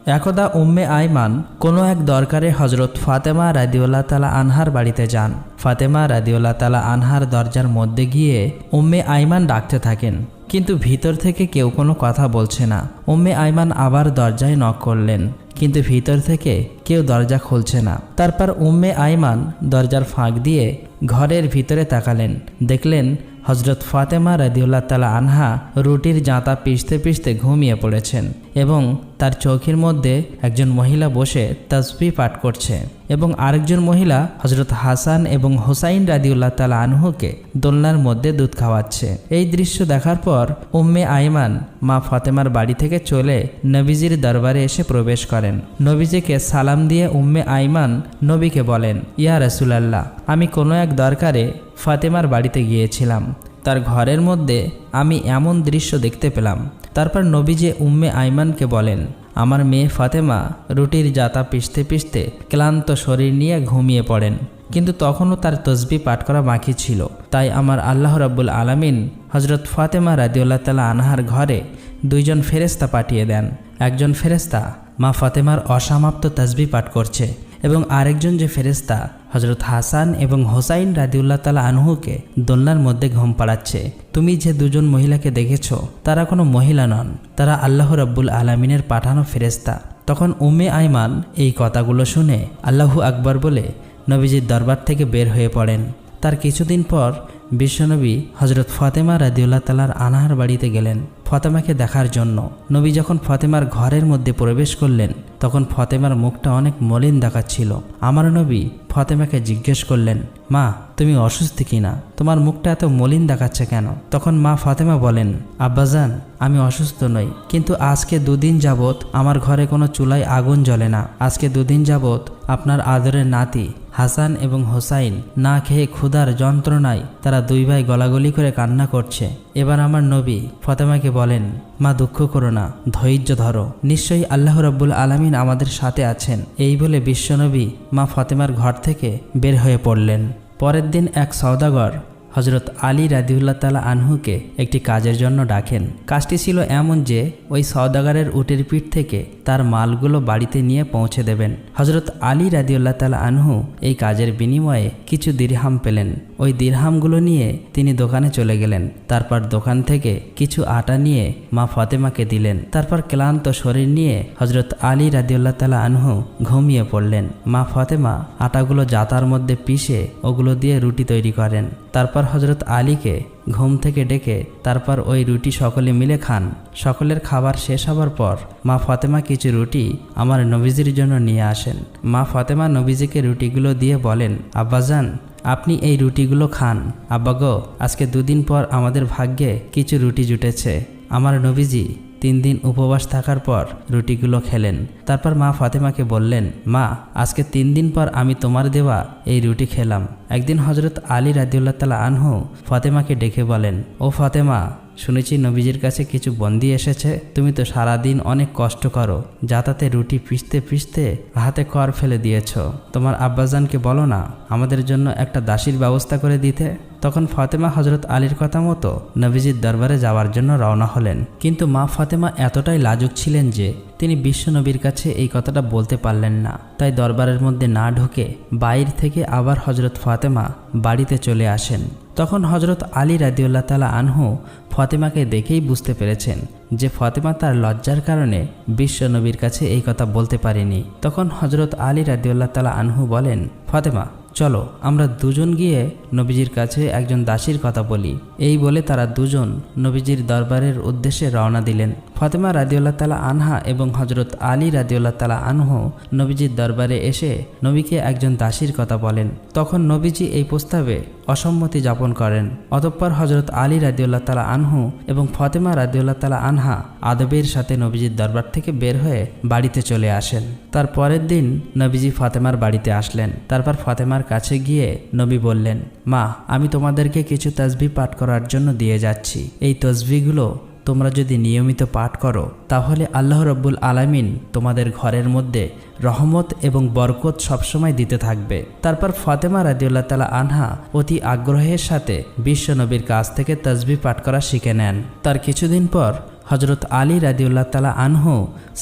একদা উম্মে আইমান কোনো এক দরকারে হজরত ফাতেমা রাদিয়াল্লাহু তাআলা আনহার বাড়িতে যান। ফাতেমা রাদিয়াল্লাহু তাআলা আনহার দরজার মধ্যে গিয়ে উম্মে আইমান ডাকতে থাকেন, কিন্তু ভিতর থেকে কেউ কোনো কথা বলছে না। উম্মে আইমান আবার দরজায় নক করলেন, কিন্তু ভিতর থেকে কেউ দরজা খুলছে না। তারপর উম্মে আইমান দরজার ফাঁক দিয়ে ঘরের ভিতরে তাকালেন, দেখলেন হজরত ফাতেমা রাদিয়াল্লাহু তাআলা আনহা রুটির জাঁতা পিষতে পিষতে ঘুমিয়ে পড়েছেন এবং তার চৌকির মধ্যে একজন মহিলা বসে তাসবিহ পাঠ করছে এবং আরেকজন মহিলা হজরত হাসান এবং হুসাইন রাদিয়াল্লাহু তাআলা আনহুকে দোলনার মধ্যে দুধ খাওয়াচ্ছে। এই দৃশ্য দেখার পর উম্মে আইমান মা ফাতেমার বাড়ি থেকে চলে নবীজির দরবারে এসে প্রবেশ করেন। নবীজিকে সালাম দিয়ে উম্মে আইমান নবীকে বলেন, ইয়া রাসূলুল্লাহ, আমি কোনো এক দরকারে ফাতেমার বাড়িতে গিয়েছিলাম। তার ঘরের মধ্যে আমি এমন দৃশ্য দেখতে পেলাম। তারপর নবীজি উম্মে আইমানকে বলেন, আমার মেয়ে ফাতেমা রুটির জাতা পিষতে পিষতে ক্লান্ত শরীর নিয়ে ঘুমিয়ে পড়েন, কিন্তু তখনও তার তসবিহ পাঠ করা বাকি ছিল। তাই আমার আল্লাহ রাব্বুল আলামিন হজরত ফাতেমা রাদিয়াল্লাহু তাআলা আনহার ঘরে দুইজন ফেরেশতা পাঠিয়ে দেন। একজন ফেরেশতা মা ফাতেমার অসমাপ্ত তসবিহ পাঠ করছে এবং আরেকজন যে ফেরেশতা হজরত হাসান এবং হোসাইন রাদিয়াল্লাহু তাআলা আনহুকে দোলনার মধ্যে ঘুম পাড়াচ্ছে। তুমি যে দুজন মহিলাকে দেখেছ তারা কোনো মহিলা নন, তারা আল্লাহ রাব্বুল আলামিনের পাঠানো ফেরেশতা। তখন উম্মে আইমান এই কথাগুলো শুনে আল্লাহু আকবার বলে নবীজির দরবার থেকে বের হয়ে পড়েন। তার কিছুদিন পর বিশ্বনবী হজরত ফাতেমা রাদিয়াল্লাহু তাআলা আনহার বাড়িতে গেলেন ফাতেমাকে দেখার জন্য। নবী যখন ফাতেমার ঘরের মধ্যে প্রবেশ করলেন তখন ফাতেমার মুখটা অনেক মলিন দেখাচ্ছিল। আমার নবী ফাতেমাকে জিজ্ঞেস করলেন, মা তুমি অসুস্থ কিনা, তোমার মুখটা এত মলিন দেখাচ্ছে কেন? তখন মা ফাতেমা বলেন, আব্বাজান আমি অসুস্থ নই, কিন্তু আজকে দুদিন যাবত আমার ঘরে কোনো চুলায় আগুন জ্বলে না। আজকে দুদিন যাবত আপনার আদরের নাতি হাসান এবং হোসাইন না খেয়ে ক্ষুধার যন্ত্রণায় তারা দুই ভাই গলাগলি করে কান্না করছে। এবার আমার নবী ফাতেমাকে বলেন, মা দুঃখ করো না, ধৈর্য ধরো, নিশ্চয়ই আল্লাহ রাব্বুল আলামিন আমাদের সাথে আছেন। এই বলে বিশ্বনবী মা ফাতেমার ঘর থেকে বের হয়ে পড়লেন। পরের দিন এক সওদাগর হজরত আলী রাদিয়াল্লাহু তাআলা আনহুকে একটি কাজের জন্য ডাকেন। কাজটি ছিল এমন যে ওই সওদাগরের উটের পিঠ থেকে তার মালগুলো বাড়িতে নিয়ে পৌঁছে দেবেন। হজরত আলী রাদিয়াল্লাহু তাআলা আনহু এই কাজের বিনিময়ে কিছু দিরহাম পেলেন। ওই দিরহামগুলো নিয়ে তিনি দোকানে চলে গেলেন। তারপর দোকান থেকে কিছু আটা নিয়ে মা ফাতেমাকে দিলেন। তারপর ক্লান্ত শরীর নিয়ে হজরত আলী রাদিয়াল্লাহু তাআলা আনহু ঘুমিয়ে পড়লেন। মা ফাতেমা আটাগুলো জাতার মধ্যে পিষে ওগুলো দিয়ে রুটি তৈরি করেন। তারপর হজরত আলীকে ঘুম থেকে ডেকে তারপর ওই রুটি সকলে মিলে খান। সকলের খাবার শেষ হবার পর মা ফাতেমা কিছু রুটি আমার নবীজির জন্য নিয়ে আসেন। মা ফাতেমা নবীজিকে রুটিগুলো দিয়ে বলেন, আব্বাজান আপনি এই রুটিগুলো খান। আব্বা গো, আজকে দুদিন পর আমাদের ভাগ্যে কিছু রুটি জুটেছে। আমার নবীজি 3 দিন উপবাস থাকার পর রুটিগুলো খেলেন। তারপর মা ফাতেমাকে বললেন, মা আজকে 3 দিন পর আমি তোমার দেওয়া এই রুটি খেলাম। একদিন হজরত আলী রাদিয়াল্লাহু তাআলা আনহু ফাতেমাকে ডেকে বলেন, ও ফাতেমা, শুনেছি নবীজির কাছে কিছু বন্দি এসেছে। তুমি তো সারাদিন অনেক কষ্ট করো, যাতাতে রুটি পিষতে পিষতে হাতে কর ফেলে দিয়েছ। তোমার আব্বাজানকে বলো না আমাদের জন্য একটা দাসীর ব্যবস্থা করে দিতে। তখন ফাতেমা হজরত আলীর কথা মতো নবীজির দরবারে যাওয়ার জন্য রওনা হলেন। কিন্তু মা ফাতেমা এতটাই লাজুক ছিলেন যে তিনি বিশ্বনবীর কাছে এই কথাটা বলতে পারলেন না। তাই দরবারের মধ্যে না ঢুকে বাইরে থেকে আবার হজরত ফাতেমা বাড়িতে চলে আসেন। তখন হজরত আলী রাদিয়াল্লাহু তাআলা আনহু ফাতেমাকে দেখেই বুঝতে পেরেছেন যে ফাতেমা তার লজ্জার কারণে বিশ্বনবীর কাছে এই কথা বলতে পারেনি। তখন হজরত আলী রাদিয়াল্লাহু তাআলা আনহু বলেন, ফাতেমা চলো আমরা দুজন গিয়ে নবীজির কাছে একজন দাসীর কথা বলি। এই বলে তারা দুজন নবীজির দরবারের উদ্দেশ্যে রওনা দিলেন। ফাতেমা রাদিয়াল্লাহু তাআলা আনহা এবং হজরত আলী রাদিয়াল্লাহু তাআলা আনহু নবীজির দরবারে এসে নবীকে একজন দাসীর কথা বলেন। তখন নবীজি এই প্রস্তাবে অসম্মতি জ্ঞাপন করেন। অতঃপর হজরত আলী রাদিয়াল্লাহু তাআলা আনহু এবং ফাতেমা রাদিয়াল্লাহু তাআলা আনহা আদবের সাথে নবীজির দরবার থেকে বের হয়ে বাড়িতে চলে আসেন। তার পরের দিন নবীজি ফাতেমার বাড়িতে আসলেন। তারপর ফাতেমার কাছে গিয়ে নবী বললেন, মা আমি তোমাদেরকে কিছু তাসবিহ পাঠ করার জন্য দিয়ে যাচ্ছি। এই তাসবিহগুলো তোমরা যদি নিয়মিত পাঠ করো তাহলে আল্লাহ রাব্বুল আলামিন তোমাদের ঘরের মধ্যে রহমত এবং বরকত সবসময় দিতে থাকবে। তারপর ফাতেমা রাদিয়াল্লাহু তাআলা আনহা অতি আগ্রহের সাথে বিশ্বনবীর কাছ থেকে তাসবিহ পাঠ করা শিখে নেন। তার কিছুদিন পর হজরত আলী রাদিউল্লাহ তাআলা আনহু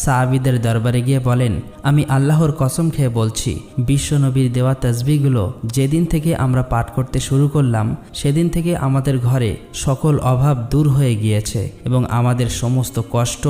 সাহাবীদের দরবারে গিয়ে বলেন, আমি আল্লাহর কসম খেয়ে বলছি, বিশ্বনবীর দেওয়া তাসবিহগুলো যেদিন থেকে আমরা পাঠ করতে শুরু করলাম সেদিন থেকে আমাদের ঘরে সকল অভাব দূর হয়ে গিয়েছে এবং আমাদের সমস্ত কষ্ট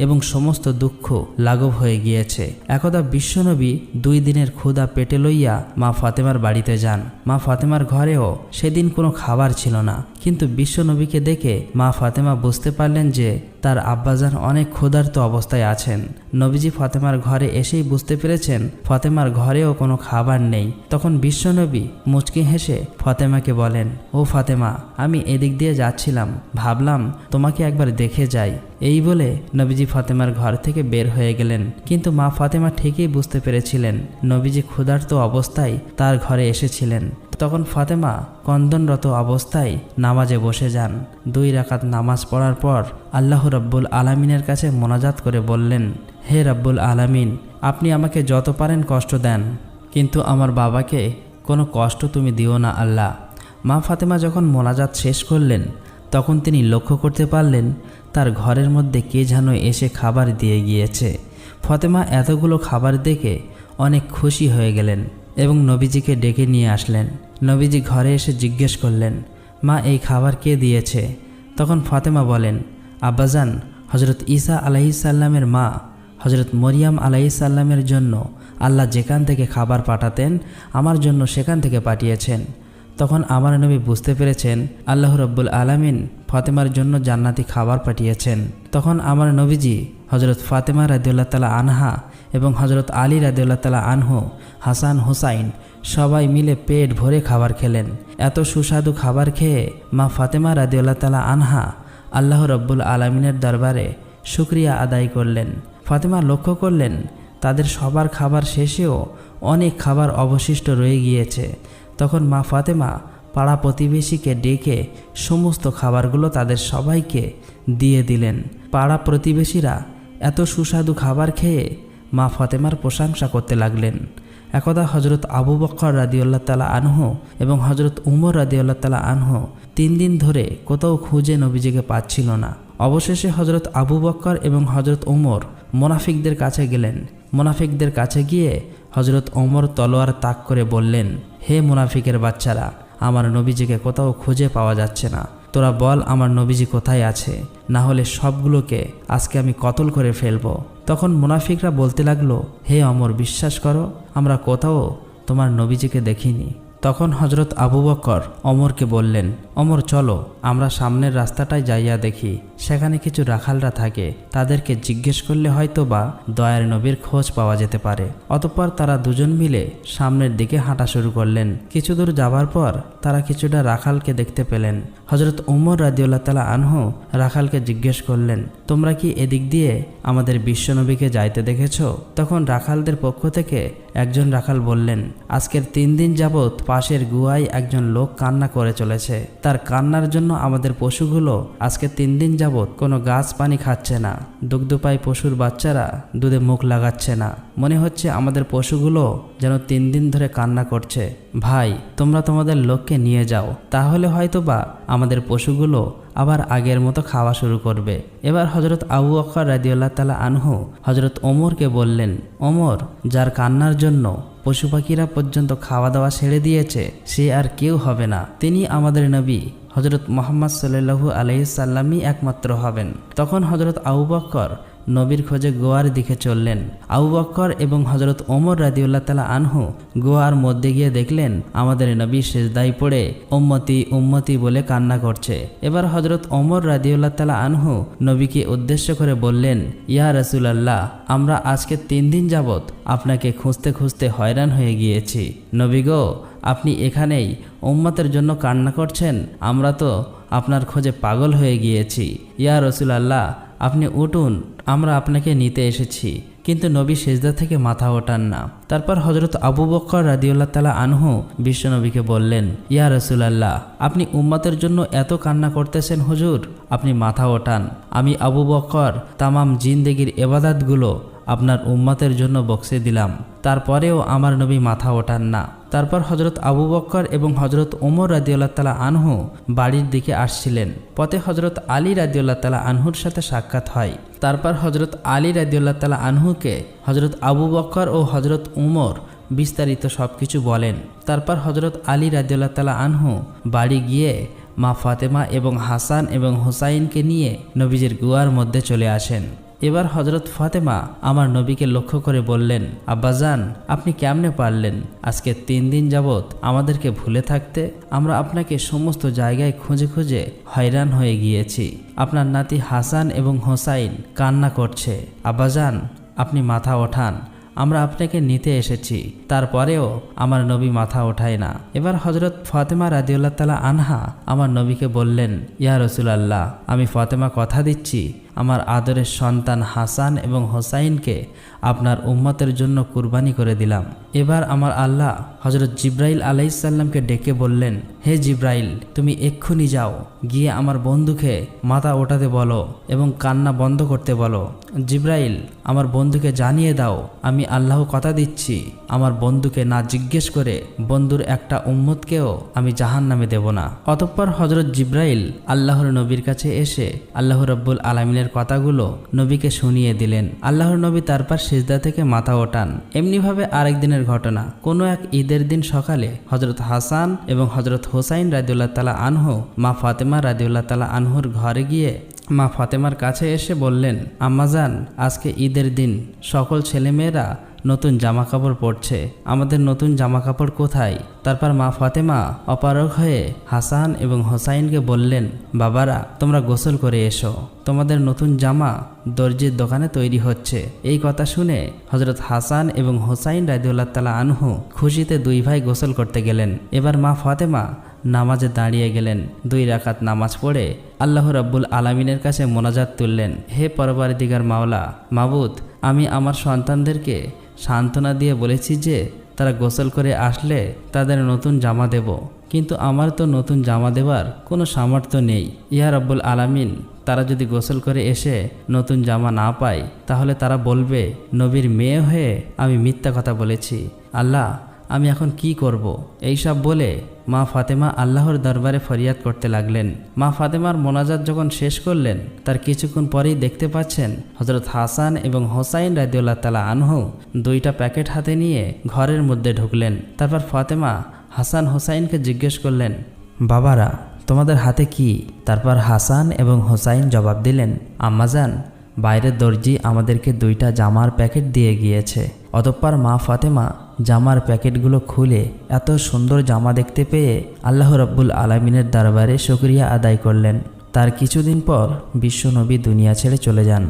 এবং সমস্ত দুঃখ লাঘব হয়ে গিয়েছে। একদা বিশ্বনবী 2 দিনের ক্ষুধা পেটে লইয়া মা ফাতেমার বাড়িতে যান। মা ফাতেমার ঘরেও সেদিন কোনো খাবার ছিল না, কিন্তু বিশ্বনবীকে দেখে মা ফাতেমা বুঝতে পারলেন যে তার আব্বাজান অনেক ক্ষুধার্ত অবস্থায় আছেন। নবীজি ফাতেমার ঘরে এসেই বুঝতে পেরেছেন ফাতেমার ঘরেও কোনো খাবার নেই। তখন বিশ্বনবী মুচকি হেসে ফাতেমাকে বলেন, ও ফাতেমা, আমি এদিক দিয়ে যাচ্ছিলাম, ভাবলাম তোমাকে একবার দেখে যাই। এই বলে নবীজি ফাতেমার ঘর থেকে বের হয়ে গেলেন। কিন্তু মা ফাতেমা ঠিকই বুঝতে পেরেছিলেন নবীজি ক্ষুধার্ত অবস্থায় তার ঘরে এসেছিলেন। তখন ফাতেমা কন্দনরত অবস্থায় নামাজে বসে যান। 2 রাকাত নামাজ পড়ার পর আল্লাহ রাব্বুল আলামিনের কাছে মোনাজাত করে বললেন, হে রাব্বুল আলামিন, আপনি আমাকে যত পারেন কষ্ট দেন, কিন্তু আমার বাবাকে কোনো কষ্ট তুমি দিও না আল্লাহ। মা ফাতেমা যখন মোনাজাত শেষ করলেন তখন তিনি লক্ষ্য করতে পারলেন তার ঘরের মধ্যে কে যেন এসে খাবার দিয়ে গিয়েছে। ফাতেমা এতগুলো খাবার দেখে অনেক খুশি হয়ে গেলেন এবং নবীজিকে ডেকে নিয়ে আসলেন। নবীজি ঘরে এসে জিজ্ঞেস করলেন, মা, এই খাবার কে দিয়েছে? তখন ফাতেমা বলেন, আব্বাজান, হজরত ঈসা আলাইহিসসালামের মা হজরত মরিয়াম আলাইহিসসালামের জন্য আল্লাহ যেখান থেকে খাবার পাঠাতেন আমার জন্য সেখান থেকে পাঠিয়েছেন। তখন আমার নবী বুঝতে পেরেছেন আল্লাহ রাব্বুল আলামিন ফাতেমার জন্য জান্নাতি খাবার পাঠিয়েছেন। তখন আমার নবীজি হজরত ফাতেমা রাদিয়াল্লাহু তাআলা আনহা এবং হজরত আলী রাদিয়াল্লাহু তাআলা আনহু, হাসান হুসাইন সবাই মিলে পেট ভরে খাবার খেলেন। এত সুস্বাদু খাবার খেয়ে মা ফাতেমা রাদিয়াল্লাহু তাআলা আনহা আল্লাহ রাব্বুল আলামিনের দরবারে শুকরিয়া আদায় করলেন। ফাতেমা লক্ষ্য করলেন তাদের সবার খাবার শেষেও অনেক খাবার অবশিষ্ট রয়ে গিয়েছে। তখন মা ফাতেমা পাড়া প্রতিবেশীকে ডেকে সমস্ত খাবারগুলো তাদের সবাইকে দিয়ে দিলেন। পাড়া প্রতিবেশীরা এত সুস্বাদু খাবার খেয়ে মা ফাতেমার প্রশংসা করতে লাগলেন। একদা হজরত আবু বকর রাদিয়াল্লাহু তাআলা আনহু এবং হজরত উমর রাদিয়াল্লাহু তাআলা আনহু 3 দিন ধরে কোথাও খুঁজে নবীজিকে পাচ্ছিল না। অবশেষে হজরত আবু বকর এবং হজরত উমর মুনাফিকদের কাছে গেলেন। মুনাফিকদের কাছে গিয়ে হজরত ওমর তলোয়ার তাক করে বললেন, হে মুনাফিকের বাচ্চারা, আমার নবীজিকে কোথাও খুঁজে পাওয়া যাচ্ছে না। তোরা বল আমার নবীজি কোথায় আছে, না হলে সবগুলোকে আজকে আমি কতল করে ফেলব। তখন মুনাফিকরা বলতে লাগলো, হে ওমর, বিশ্বাস করো, আমরা কোথাও তোমার নবীজিকে দেখিনি। তখন হজরত আবু বকর ওমরকে বললেন, ওমর চলো আমরা সামনের রাস্তাটায় যাইয়া দেখি, সেখানে কিছু রাখালরা থাকে, তাদেরকে জিজ্ঞেস করলে হয়তো বা দয়ার নবীর খোঁজ পাওয়া যেতে পারে। অতঃপর তারা দুজন মিলে সামনের দিকে হাঁটা শুরু করলেন। কিছু দূর যাবার পর তারা কিছুটা রাখালকে দেখতে পেলেন। হজরত উমর রাদিয়াল্লাহু তাআলা আনহু রাখালকে জিজ্ঞেস করলেন, তোমরা কি এদিক দিয়ে আমাদের বিশ্বনবীকে যাইতে দেখেছ? তখন রাখালদের পক্ষ থেকে একজন রাখাল বললেন, আজকের 3 দিন যাবৎ পাশের গুহায় একজন লোক কান্না করে চলেছে। তার কান্নার জন্য আমাদের পশুগুলো আজকে 3 দিন যাবৎ কোনো গাছ পানি খাচ্ছে না। দুগ্ধপায়ী পশুর বাচ্চারা দুধে মুখ লাগাচ্ছে না। মনে হচ্ছে আমাদের পশুগুলো যেন 3 দিন ধরে কান্না করছে। ভাই, তোমরা তোমাদের লোককে নিয়ে যাও, তাহলে হয়তোবা আমাদের পশুগুলো আবার আগের মতো খাওয়া শুরু করবে। এবার হজরত আবু বকর রাদিয়াল্লাহু তাআলা আনহু হজরত ওমরকে বললেন, ওমর, যার কান্নার জন্য পশু পাখিরা পর্যন্ত খাওয়া দাওয়া ছেড়ে দিয়েছে সে আর কেউ হবে না, তিনি আমাদের নবী হজরত মুহাম্মদ সাল্লাল্লাহু আলাইহি সাল্লামই একমাত্র হবেন। তখন হজরত আবু বকর নবীর খোঁজে গোয়ার দিকে চললেন। আবু বকর এবং হজরত ওমর রাদিয়াল্লাহু তাআলা আনহু গোয়ার মধ্যে গিয়ে দেখলেন আমাদের নবী সিজদায় পড়ে উম্মতি উম্মতি বলে কান্না করছে। এবার হজরত ওমর রাদিয়াল্লাহু তাআলা আনহু নবীকে উদ্দেশ্য করে বললেন, ইয়া রাসূলুল্লাহ, আমরা আজকে 3 দিন যাবৎ আপনাকে খুঁজতে খুঁজতে হয়রান হয়ে গিয়েছি। নবী গো, আপনি এখানেই উম্মতের জন্য কান্না করছেন, আমরা তো আপনার খোঁজে পাগল হয়ে গিয়েছি। ইয়া রাসূলুল্লাহ, আপনি উঠুন, আমরা আপনাকে নিতে এসেছি। কিন্তু নবী সেজদা থেকে মাথা ওঠান না। তারপর হজরত আবু বকর রাদিয়াল্লাহু তাআলা আনহু বিশ্বনবীকে বললেন, ইয়া রাসূলুল্লাহ, আপনি উম্মতের জন্য এত কান্না করতেছেন হুজুর, আপনি মাথা ওঠান। আমি আবু বকর তামাম জিন্দেগির ইবাদতগুলো আপনার উম্মতের জন্য বক্সে দিলাম, তারপরেও আমার নবী মাথা ওঠান না। তারপর হজরত আবু বকর এবং হজরত ওমর রাদিয়াল্লাহু তাআলা আনহু বাড়ির দিকে আসছিলেন। পথে হজরত আলী রাদিয়াল্লাহু তাআলা আনহুর সাথে সাক্ষাৎ হয়। তারপর হজরত আলী রাদিয়াল্লাহু তাআলা আনহুকে হজরত আবু বকর ও হজরত ওমর বিস্তারিত সব কিছু বলেন। তারপর হজরত আলী রাদিয়াল্লাহু তাআলা আনহু বাড়ি গিয়ে মা ফাতেমা এবং হাসান এবং হুসাইনকে নিয়ে নবীজির গুহার মধ্যে চলে আসেন। এবার হজরত ফাতেমা আমার নবীকে লক্ষ্য করে বললেন, আব্বাজান, আপনি কেমনে পারলেন আজকে 3 দিন যাবৎ আমাদেরকে ভুলে থাকতে? আমরা আপনাকে সমস্ত জায়গায় খুঁজে খুঁজে হয়রান হয়ে গিয়েছি। আপনার নাতি হাসান এবং হোসাইন কান্না করছে। আব্বাজান, আপনি মাথা ওঠান, আমরা আপনাকে নিতে এসেছি। তারপরেও আমার নবী মাথা ওঠায় না। এবার হজরত ফাতেমা রাদিয়াল্লাহু তাআলা আনহা আমার নবীকে বললেন, ইয়া রাসূলুল্লাহ, আমি ফাতেমা কথা দিচ্ছি আমার আদরের সন্তান হাসান এবং হোসাইনকে আপনার উম্মতের জন্য কুরবানি করে দিলাম। এবার আমার আল্লাহ হজরত জিব্রাইল আলাইহিসসালামকে ডেকে বললেন, হে জিব্রাইল, তুমি এক্ষুনি যাও, গিয়ে আমার বন্ধুকে মাথা ওঠাতে বলো এবং কান্না বন্ধ করতে বলো। জিব্রাইল, আমার বন্ধুকে জানিয়ে দাও, আমি আল্লাহ কথা দিচ্ছি আমার বন্ধুকে না জিজ্ঞেস করে বন্ধুর একটা উম্মতকেও আমি জাহান্নামে দেব না। অতঃপর হজরত জিব্রাইল আল্লাহর নবীর কাছে এসে আল্লাহ রাব্বুল আলামিনের কথাগুলো নবীকে শুনিয়ে দিলেন। আল্লাহর নবী তারপর সিজদা থেকে মাথা ওঠান। এমনিভাবে আরেকদিনের ঘটনা, কোনো এক ঈদের দিন সকালে হজরত হাসান এবং হজরত হোসাইন রাদিয়াল্লাহু তাআলা আনহু মা ফাতেমা রাদিয়াল্লাহু তাআলা আনহুর ঘরে গিয়ে মা ফাতেমার কাছে এসে বললেন, আম্মাজান, আজকে ঈদের দিন সকল ছেলেমেয়েরা নতুন জামা কাপড় পরছে, আমাদের নতুন জামা কাপড় কোথায়? তারপর মা ফাতেমা অপারগ হয়ে হাসান এবং হোসাইনকে বললেন, বাবারা, তোমরা গোসল করে এসো, তোমাদের নতুন জামা দর্জির দোকানে তৈরি হচ্ছে। এই কথা শুনে হজরত হাসান এবং হোসাইন রাদিয়াল্লাহু তাআলা আনহু খুশিতে 2 ভাই গোসল করতে গেলেন। এবার মা ফাতেমা নামাজে দাঁড়িয়ে গেলেন। 2 রাকাত নামাজ পড়ে আল্লাহ রাব্বুল আলামিনের কাছে মোনাজাত তুললেন, হে পরওয়ারদিগার মাওলা, মাবুদ, আমি আমার সন্তানদেরকে সান্ত্বনা দিয়ে বলেছি যে তারা গোসল করে আসলে তাদের নতুন জামা দেব, কিন্তু আমার তো নতুন জামা দেবার কোনো সামর্থ্য নেই। ইয়া রাব্বুল আলামিন, তারা যদি গোসল করে এসে নতুন জামা না পায় তাহলে তারা বলবে নবীর মেয়ে হয়ে আমি মিথ্যা কথা বলেছি। আল্লাহ, আমি এখন কি করব? এইসব বলে মা ফাতেমা আল্লাহর দরবারে ফরিয়াদ করতে লাগলেন। মা ফাতেমার মোনাজাত যখন শেষ করলেন তার কিছুক্ষণ পরেই দেখতে পাচ্ছেন হজরত হাসান এবং হোসাইন রাদিয়াল্লাহু তাআলা আনহু 2টা প্যাকেট হাতে নিয়ে ঘরের মধ্যে ঢুকলেন। তারপর ফাতেমা হাসান হোসাইনকে জিজ্ঞেস করলেন, বাবারা, তোমাদের হাতে কি? তারপর হাসান এবং হোসাইন জবাব দিলেন, আম্মাজান, বাইরের দর্জি আমাদেরকে 2টা জামার প্যাকেট দিয়ে গিয়েছে। অতঃপর মা ফাতেমা জামার প্যাকেটগুলো খুলে এত সুন্দর জামা দেখতে পেয়ে আল্লাহ রাব্বুল আলামিনের দরবারে শুকরিয়া আদায় করলেন। তার কিছুদিন পর বিশ্বনবী দুনিয়া ছেড়ে চলে যান।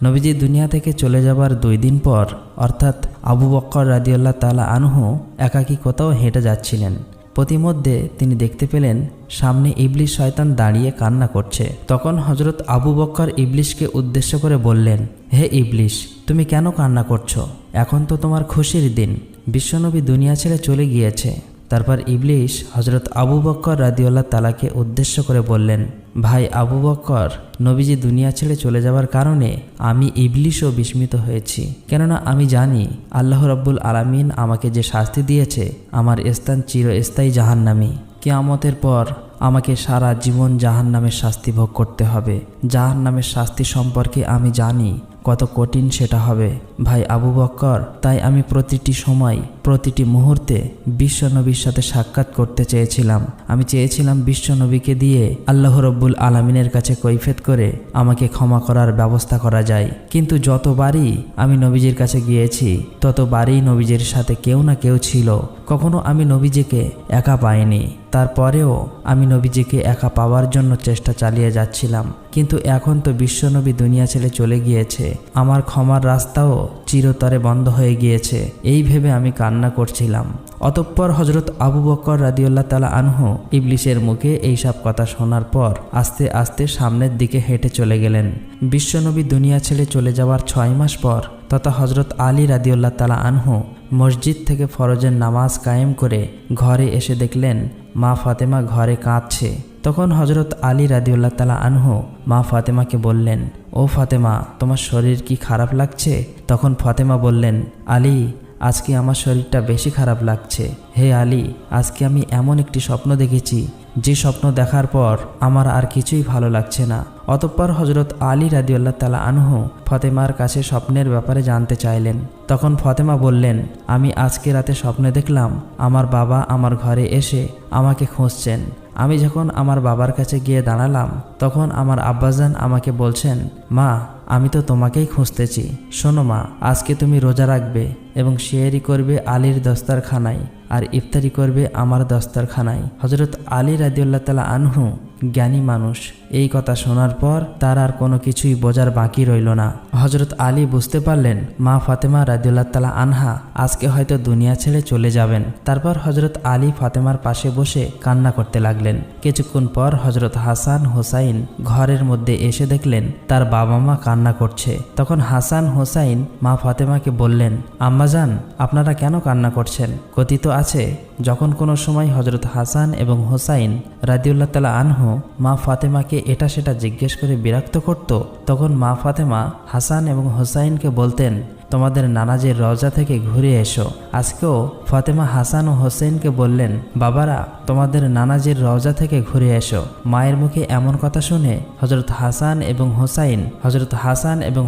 নবীজি দুনিয়া থেকে চলে যাবার 2 দিন পর, অর্থাৎ আবু বকর রাদিয়াল্লাহু তাআলা আনহু একাকী কোথাও হেঁটে যাচ্ছিলেন। প্রতিমধ্যে তিনি দেখতে পেলেন সামনে ইবলিশ শয়তান দাঁড়িয়ে কান্না করছে। তখন হজরত আবু বকর ইবলিশকে উদ্দেশ্য করে বললেন, হে ইবলিশ, তুমি কেন কান্না করছো? এখন তো তোমার খুশির দিন, বিশ্বনবী দুনিয়া ছেড়ে চলে গিয়েছে। তারপর ইবলিশ হজরত আবু বকর রাদিয়াল্লাহু তাআলাকে উদ্দেশ্য করে বললেন, ভাই আবু বকর, নবীজি দুনিয়া ছেড়ে চলে যাওয়ার কারণে আমি ইবলিশও বিস্মিত হয়েছি। কেননা আমি জানি আল্লাহ রাব্বুল আলামিন আমাকে যে শাস্তি দিয়েছে, আমার স্থান চিরস্থায়ী জাহান্নামী। কিয়ামতের পর আমাকে সারা জীবন জাহান্নামের শাস্তি ভোগ করতে হবে। জাহান্নামের শাস্তি সম্পর্কে আমি জানি কত কঠিন সেটা হবে। ভাই আবু বকর, তাই আমি প্রতিটি সময়, প্রতিটি মুহূর্তে বিশ্বনবীর সাথে সাক্ষাৎ করতে চেয়েছিলাম। আমি চেয়েছিলাম বিশ্বনবীকে দিয়ে আল্লাহ রাব্বুল আলামিনের কাছে কৈফিয়ত করে আমাকে ক্ষমা করার ব্যবস্থা করা যায়। কিন্তু যতবারই আমি নবীজির কাছে গিয়েছি ততবারই নবীজির সাথে কেউ না কেউ ছিল। কখনো আমি নবীজিকে একা পাইনি। তারপরেও আমি নবীজিকে একা পাওয়ার জন্য চেষ্টা চালিয়ে যাচ্ছিলাম। কিন্তু এখন তো বিশ্বনবী দুনিয়া ছেড়ে চলে গিয়েছে, আমার ক্ষমার রাস্তাও চিরতরে বন্ধ হয়ে গিয়েছে। এই ভেবে আমি কান্না কান্না করছিলাম। অতঃপর হজরত আবু বকর রাদিয়াল্লাহু তাআলা আনহু ইবলিসের মুখে এইসব কথা শোনার পর আস্তে আস্তে সামনের দিকে হেঁটে চলে গেলেন। বিশ্বনবী দুনিয়া ছেড়ে চলে যাওয়ার 6 মাস পর তথা হজরত আলী রাদিয়াল্লাহু তাআলা আনহু মসজিদ থেকে ফরজের নামাজ কায়েম করে ঘরে এসে দেখলেন মা ফাতেমা ঘরে কাঁদছে। তখন হজরত আলী রাদিয়াল্লাহু তাআলা আনহু মা ফাতেমাকে বললেন, ও ফাতেমা, তোমার শরীর কি খারাপ লাগছে? তখন ফাতেমা বললেন, আলী, আজকে আমার শরীরটা বেশি খারাপ লাগছে। হে আলী, আজকে আমি এমন একটি স্বপ্ন দেখেছি যে স্বপ্ন দেখার পর আমার আর কিছুই ভালো লাগছে না। অতঃপর হজরত আলী রাদিয়াল্লাহু তাআলা আনহু ফাতেমার কাছে স্বপ্নের ব্যাপারে জানতে চাইলেন। তখন ফাতেমা বললেন, আমি আজকে রাতে স্বপ্নে দেখলাম আমার বাবা আমার ঘরে এসে আমাকে খুঁজছেন। আমি যখন আমার বাবার কাছে গিয়ে দাঁড়ালাম তখন আমার আব্বাজান আমাকে বলছেন, মা, আমি তো তোমাকেই খুঁজতেছি। শোনো মা, আজকে তুমি রোজা রাখবে এবং সেহরি করবে আলীর দস্তারখানায় আর ইফতারি করবে আমার দস্তারখানায়। হজরত আলী রাদিয়াল্লাহু তাআলা আনহু জ্ঞানী মানুষ। এই কথা শোনার পর তার আর কোনো কিছুই বোঝার বাকি রইল না। হজরত আলী বুঝতে পারলেন মা ফাতেমা রাদিয়াল্লাহু তাআলা আনহা আজকে হয়তো দুনিয়া ছেড়ে চলে যাবেন। তারপর হজরত আলী ফাতেমার পাশে বসে কান্না করতে লাগলেন। কিছুক্ষণ পর হজরত হাসান হোসাইন ঘরের মধ্যে এসে দেখলেন তার বাবা মা কান্না করছে। তখন হাসান হোসাইন মা ফাতেমাকে বললেন, আম্মাজান, আপনারা কেন কান্না করছেন? কথিত আছে যখন কোনো সময় হজরত হাসান এবং হোসাইন রাদিয়াল্লাহু তাআলা আনহু মা ফাতেমাকে এটা সেটা জিজ্ঞেস করে বিরক্ত করত, তখন মা ফাতেমা হাসান এবং হোসাইনকে বলতেন, তোমাদের নানাজির রওজা থেকে ঘুরে এসো। আজকেও ফাতেমা হাসান ও হোসেনকে বললেন, বাবারা, তোমাদের নানাজির রওজা থেকে ঘুরে এসো। মায়ের মুখে এমন কথা শুনে হজরত হাসান এবং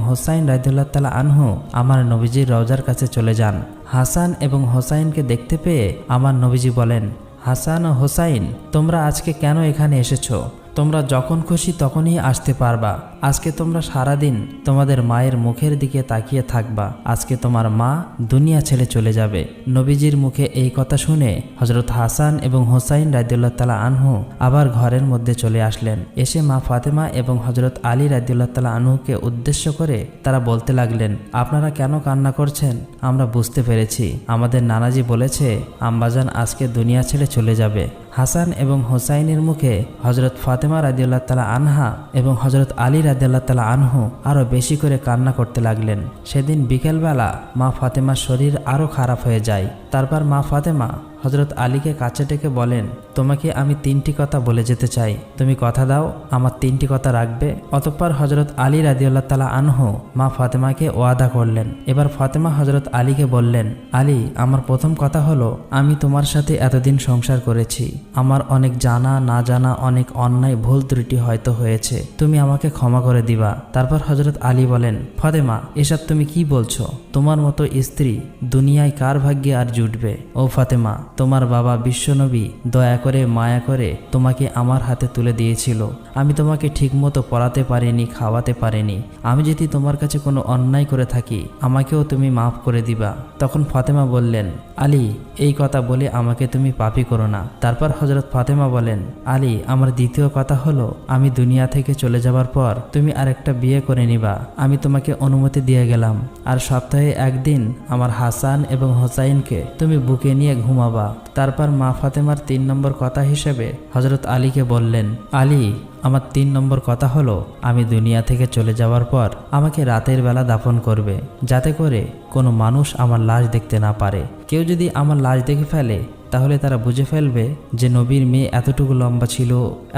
হোসাইন রাদিয়াল্লাহু তাআলা আনহু আমার নবীজির রওজার কাছে চলে যান। হাসান এবং হোসাইনকে দেখতে পেয়ে আমার নবীজি বলেন, হাসান ও হোসাইন, তোমরা আজকে কেন এখানে এসেছো? তোমরা যখন খুশি তখনই আসতে পারবা। আজকে তোমরা সারাদিন তোমাদের মায়ের মুখের দিকে তাকিয়ে থাকবা। আজকে তোমার মা দুনিয়া ছেড়ে চলে যাবে। নবীজির মুখে এই কথা শুনে হজরত হাসান এবং হোসাইন রাদিয়াল্লাহু তাআলা আনহু আবার ঘরের মধ্যে চলে আসলেন। এসে মা ফাতেমা এবং হজরত আলী রাদিয়াল্লাহু তাআলা আনহুকে উদ্দেশ্য করে তারা বলতে লাগলেন, আপনারা কেন কান্না করছেন? আমরা বুঝতে পেরেছি, আমাদের নানাজি বলেছে আম্বাজান আজকে দুনিয়া ছেড়ে চলে যাবে। হাসান এবং হোসাইনের মুখে হজরত ফাতেমা রাদিয়াল্লাহু তাআলা আনহা এবং হজরত আলী রাদিয়াল্লাহু তাআলা আনহু আরও বেশি করে কান্না করতে লাগলেন। সেদিন বিকেলবেলা মা ফাতেমার শরীর আরও খারাপ হয়ে যায়। তারপর মা ফাতেমা হজরত আলীকে কাছে ডেকে বলেন, তোমাকে আমি 3টি কথা বলে যেতে চাই, তুমি কথা দাও আমার 3টি কথা রাখবে? অতঃপর হজরত আলী রাদিয়াল্লাহু তাআলা আনহু মা ফাতেমাকে ওয়াদা করলেন। এবার ফাতেমা হজরত আলীকে বললেন, আলী, আমার প্রথম কথা হলো, আমি তোমার সাথে এতদিন সংসার করেছি, আমার অনেক জানা না জানা অনেক অন্যায় ভুল ত্রুটি হয়তো হয়েছে, তুমি আমাকে ক্ষমা করে দিবা। তারপর হজরত আলী বলেন, ফাতেমা, এসব তুমি কি বলছো? তোমার মতো স্ত্রী দুনিয়ায় কার ভাগ্যে আর জুটবে? ও ফাতেমা, তোমার বাবা বিশ্বনবী দয়া করে মায়া করে তোমাকে আমার হাতে তুলে দিয়েছিল। আমি তোমাকে ঠিকমতো পড়াতে পারিনি, খাওয়াতে পারিনি। আমি যদি তোমার কাছে কোনো অন্যায় করে থাকি আমাকেও তুমি মাফ করে দিবা। তখন ফাতেমা বললেন, আলী, এই কথা বলে আমাকে তুমি পাপী করো না। তারপর হজরত ফাতেমা বলেন, আলী, আমার দ্বিতীয় কথা হলো, আমি দুনিয়া থেকে চলে যাবার পর তুমি আরেকটা বিয়ে করে নিবা। আমি তোমাকে অনুমতি দিয়ে গেলাম। আর সপ্তাহে একদিন আমার হাসান এবং হোসাইনকে তুমি বুকে নিয়ে ঘুমাবা। তারপর মা ফাতেমার 3 নম্বর কথা হিসেবে হজরত আলীকে বললেন, আলী, আমার 3 নম্বর কথা হলো, আমি দুনিয়া থেকে চলে যাওয়ার পর আমাকে রাতের বেলা দাফন করবে, যাতে করে কোনো মানুষ আমার লাশ দেখতে না পারে। কেউ যদি আমার লাশ দেখে ফেলে তাহলে তারা বুঝে ফেলবে যে নবীর মেয়ে এতটুকু লম্বা ছিল,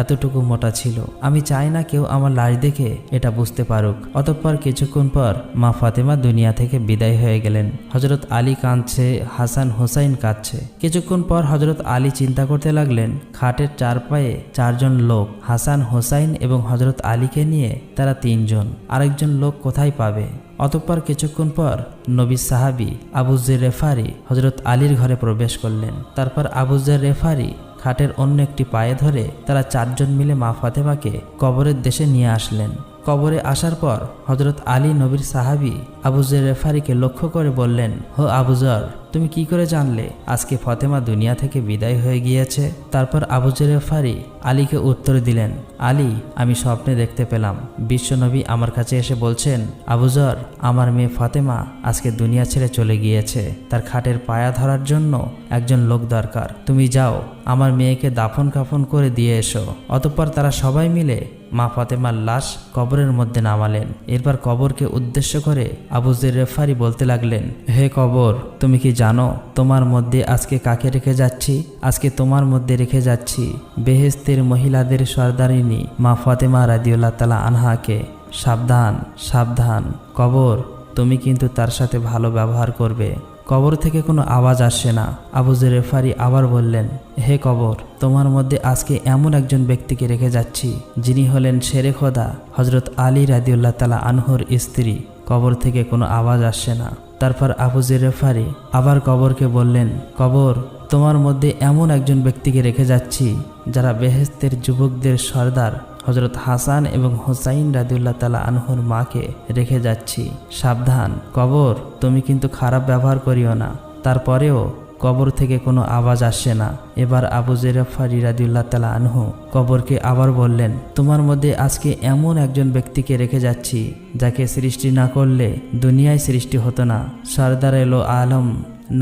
এতটুকু মোটা ছিল। আমি চাই না কেউ আমার লাশ দেখে এটা বুঝতে পারুক। অতঃপর কিছুক্ষণ পর মা ফাতেমা দুনিয়া থেকে বিদায় হয়ে গেলেন। হজরত আলী কাঁদছে, হাসান হোসাইন কাঁদছে। কিছুক্ষণ পর হজরত আলী চিন্তা করতে লাগলেন, খাটের 4 পায়ে 4 জন লোক, হাসান হোসাইন এবং হজরত আলীকে নিয়ে তারা 3 জন, আরেকজন লোক কোথায় পাবে? অতঃপর কিছুক্ষণ পর নবী সাহাবী আবু যর গিফারি হজরত আলীর ঘরে প্রবেশ করলেন। তারপর আবু যর গিফারি খাটের অন্য একটি পায়ে ধরে তারা 4 জন মিলে মা ফাতেমাকে কবরের দেশে নিয়ে আসলেন। কবরে আসার পর হযরত আলী নবীর সাহাবী আবু যর গিফারীকে লক্ষ্য করে বললেন, হো আবু যর, তুমি কি করে জানলে আজকে ফাতেমা দুনিয়া থেকে বিদায় হয়ে গিয়েছে? তারপর আবু যর গিফারী আলীকে উত্তর দিলেন, আলী, আমি স্বপ্নে দেখতে পেলাম বিশ্বনবী আমার কাছে এসে বলছেন, আবু যর, আমার মেয়ে ফাতেমা আজকে দুনিয়া ছেড়ে চলে গিয়েছে। তার খাটের পায়া ধরার জন্য একজন লোক দরকার। তুমি যাও, আমার মেয়েকে দাফন কাফন করে দিয়ে এসো। অতঃপর তারা সবাই মিলে মা ফাতেমার লাশ কবরের মধ্যে নামালেন। এরপর কবরকে উদ্দেশ্য করে আবু যর গিফারী বলতে লাগলেন, হে কবর, তুমি কি জানো তোমার মধ্যে আজকে কাকে রেখে যাচ্ছি? আজকে তোমার মধ্যে রেখে যাচ্ছি বেহেশতের মহিলাদের সর্দারিনী মা ফাতেমা রাদিয়াল্লাহু তাআলা আনহাকে। সাবধান, সাবধান কবর, তুমি কিন্তু তার সাথে ভালো ব্যবহার করবে। কবর থেকে কোনো আওয়াজ আসছে না। আবু যর গিফারী আবার বললেন, হে কবর, তোমার মধ্যে আজকে এমন একজন ব্যক্তিকে রেখে যাচ্ছি যিনি হলেন শেরে খোদা হযরত আলী রাদিয়াল্লাহু তাআলা আনহুর স্ত্রী। কবর থেকে কোনো আওয়াজ আসছে না। তারপর আবু যর গিফারী আবার কবরকে বললেন, কবর, তোমার মধ্যে এমন একজন ব্যক্তিকে রেখে যাচ্ছি যারা বেহেশতের যুবকদের সর্দার হযরত হাসান এবং হুসাইন রাদিয়াল্লাহু তাআলা আনহুর মাকে রেখে যাচ্ছি। সাবধান কবর, তুমি কিন্তু খারাপ ব্যবহার করিও না। তারপরেও কবর থেকে কোনো আওয়াজ আসছে না। এবার আবু যর গিফারী রাদিয়াল্লাহু তাআলা আনহু কবরকে আবার বললেন, তোমার মধ্যে আজকে এমন একজন ব্যক্তিকে রেখে যাচ্ছি যাকে সৃষ্টি না করলে দুনিয়ায় সৃষ্টি হতো না। সরদার এলো আলম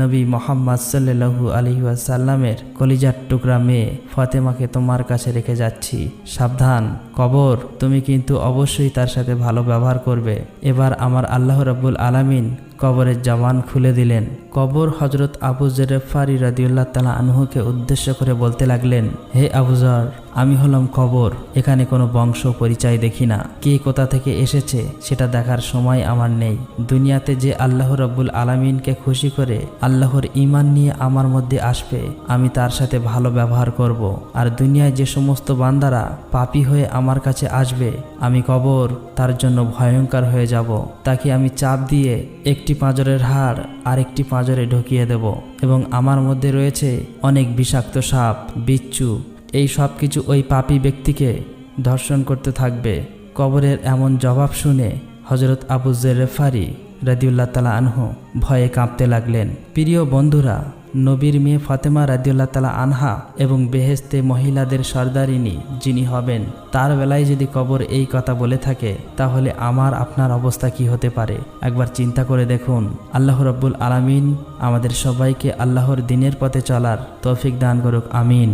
নবী মোহাম্মদ সাল্লাল্লাহু আলাইহি ওয়াসাল্লামের কলিজার টুকরা মেয়ে ফাতেমাকে তোমার কাছে রেখে যাচ্ছি। সাবধান কবর, তুমি কিন্তু অবশ্যই তার সাথে ভালো ব্যবহার করবে। এবার আমার আল্লাহ রাব্বুল আলামিন কবরের জবান খুলে দিলেন। কবর হযরত আবু যর গিফারী রাদিয়াল্লাহু তাআলা আনহুকে উদ্দেশ্য করে বলতে লাগলেন, হে আবু যর, আমি হলাম কবর। এখানে কোনো বংশ পরিচয় দেখি না। কে কোথা থেকে এসেছে সেটা দেখার সময় আমার নেই। দুনিয়াতে যে আল্লাহ রাব্বুল আলামিনকে খুশি করে আল্লাহর ঈমান নিয়ে আমার মধ্যে আসবে, আমি তার সাথে ভালো ব্যবহার করব। আর দুনিয়ায় যে সমস্ত বান্দারা পাপী হয়ে আমার কাছে আসবে, আমি কবর তার জন্য ভয়ঙ্কর হয়ে যাব। তাকে আমি চাপ দিয়ে একটি পাঁজরের হাড় আরেকটি পাঁজরে ঢুকিয়ে দেব এবং আমার মধ্যে রয়েছে অনেক বিষাক্ত সাপ, বিচ্ছু, এই সব কিছু ওই পাপী ব্যক্তিকে ধর্ষণ করতে থাকবে। কবরের এমন জবাব শুনে হযরত আবু যর গিফারী রাদিয়াল্লাহু তাআলা আনহু ভয়ে কাঁপতে লাগলেন। প্রিয় বন্ধুরা, নবীর মেয়ে ফাতেমা রাদিয়াল্লাহু তাআলা আনহা এবং বেহেশতে মহিলাদের সর্দারিনী যিনি হবেন, তার বেলায় যদি কবর এই কথা বলে থাকে, তাহলে আমার আপনার অবস্থা কি হতে পারে একবার চিন্তা করে দেখুন। আল্লাহ রাব্বুল আলামিন আমাদের সবাইকে আল্লাহর দ্বীনের পথে চলার তৌফিক দান করুক। আমিন।